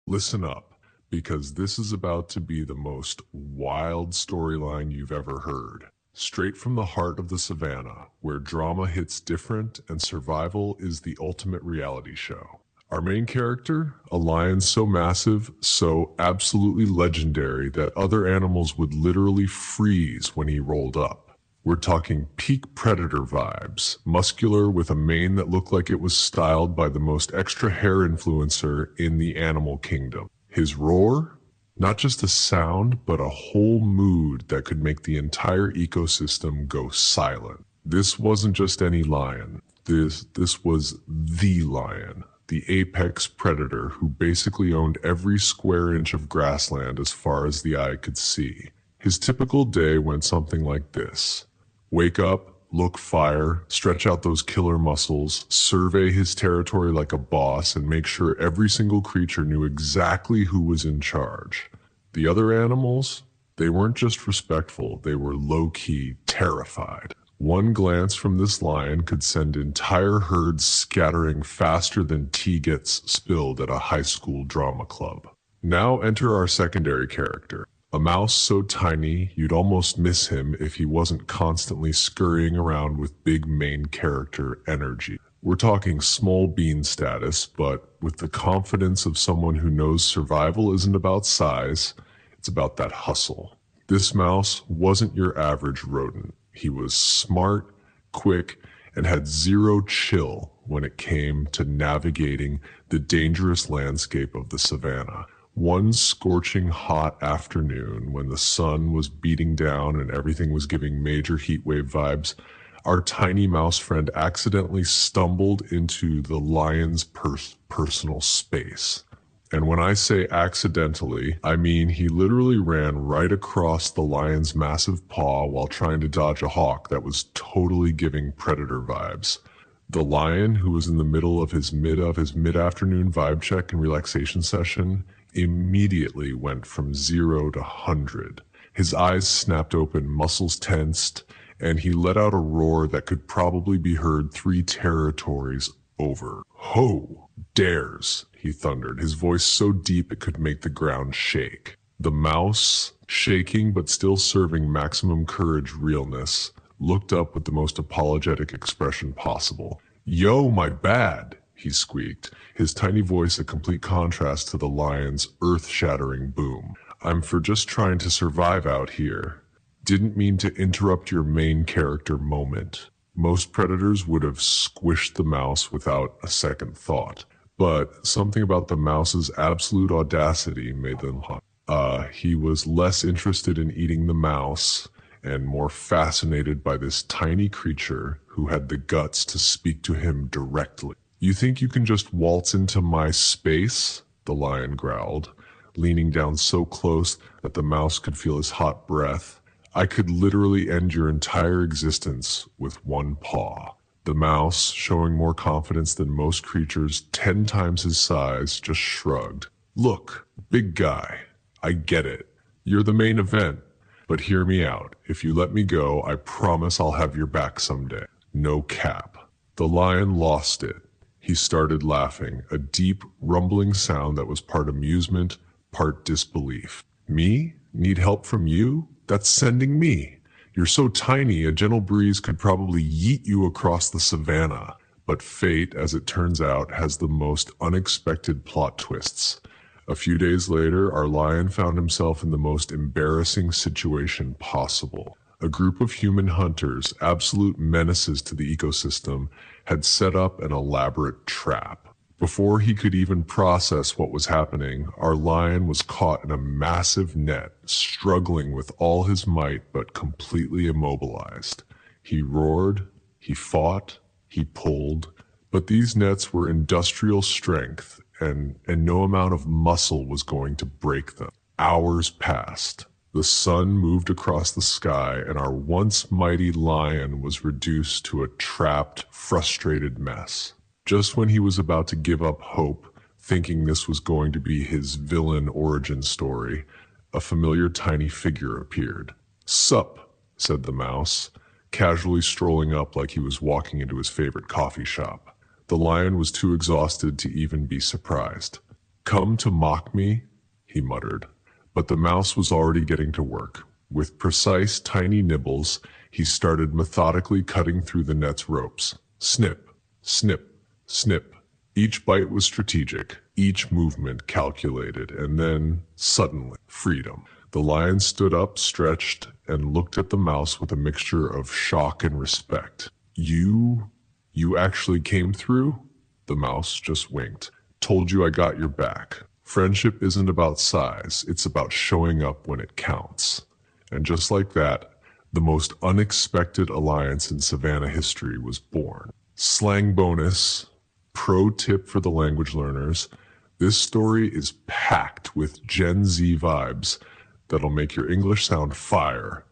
Listen up, because this is about to be the most wild storyline you've ever heard. Straight from the heart of the savannah, where drama hits different and survival is the ultimate reality show. Our main character, a lion so massive, so absolutely legendary that other animals would literally freeze when he rolled up. We're talking peak predator vibes, muscular with a mane that looked like it was styled by the most extra hair influencer in the animal kingdom. His roar? Not just a sound, but a whole mood that could make the entire ecosystem go silent. This wasn't just any lion. This was the lion, the apex predator who basically owned every square inch of grassland as far as the eye could see. His typical day went something like this. Wake up, look fire, stretch out those killer muscles, survey his territory like a boss, and make sure every single creature knew exactly who was in charge. The other animals, they weren't just respectful, they were low-key terrified. One glance from this lion could send entire herds scattering faster than tea gets spilled at a high school drama club. Now enter our secondary character. A mouse so tiny you'd almost miss him if he wasn't constantly scurrying around with big main character energy. We're talking small bean status, but with the confidence of someone who knows survival isn't about size, it's about that hustle. This mouse wasn't your average rodent. He was smart, quick, and had zero chill when it came to navigating the dangerous landscape of the savannah. One scorching hot afternoon when the sun was beating down and everything was giving major heat wave vibes, our tiny mouse friend accidentally stumbled into the lion's personal space. And when I say accidentally, I mean he literally ran right across the lion's massive paw while trying to dodge a hawk that was totally giving predator vibes. The lion, who was in the middle of his mid-afternoon vibe check and relaxation session, immediately went from 0 to 100. His eyes snapped open, muscles tensed, and he let out a roar that could probably be heard 3 territories over. Ho! Dares! He thundered, his voice so deep it could make the ground shake. The mouse, shaking but still serving maximum courage realness, looked up with the most apologetic expression possible. Yo, my bad! He squeaked, his tiny voice a complete contrast to the lion's earth-shattering boom. I'm for just trying to survive out here. Didn't mean to interrupt your main character moment. Most predators would have squished the mouse without a second thought, but something about the mouse's absolute audacity made them hot. He was less interested in eating the mouse and more fascinated by this tiny creature who had the guts to speak to him directly. You think you can just waltz into my space? The lion growled, leaning down so close that the mouse could feel his hot breath. I could literally end your entire existence with one paw. The mouse, showing more confidence than most creatures 10 times his size, just shrugged. Look, big guy, I get it. You're the main event. But hear me out. If you let me go, I promise I'll have your back someday. No cap. The lion lost it. He started laughing, a deep, rumbling sound that was part amusement, part disbelief. Me? Need help from you? That's sending me. You're so tiny, a gentle breeze could probably yeet you across the savannah. But fate, as it turns out, has the most unexpected plot twists. A few days later, our lion found himself in the most embarrassing situation possible. A group of human hunters, absolute menaces to the ecosystem, had set up an elaborate trap. Before he could even process what was happening, our lion was caught in a massive net, struggling with all his might but completely immobilized. He roared, he fought, he pulled, but these nets were industrial strength, and no amount of muscle was going to break them. Hours passed. The sun moved across the sky, and our once mighty lion was reduced to a trapped, frustrated mess. Just when he was about to give up hope, thinking this was going to be his villain origin story, a familiar tiny figure appeared. Sup, said the mouse, casually strolling up like he was walking into his favorite coffee shop. The lion was too exhausted to even be surprised. "Come to mock me," he muttered. But the mouse was already getting to work. With precise, tiny nibbles, he started methodically cutting through the net's ropes. Snip, snip, snip. Each bite was strategic, each movement calculated, and then, suddenly, freedom. The lion stood up, stretched, and looked at the mouse with a mixture of shock and respect. You actually came through?" The mouse just winked. "Told you I got your back. Friendship isn't about size, it's about showing up when it counts." And just like that, the most unexpected alliance in Savannah history was born. Slang bonus, pro tip for the language learners: this story is packed with Gen Z vibes that'll make your English sound fire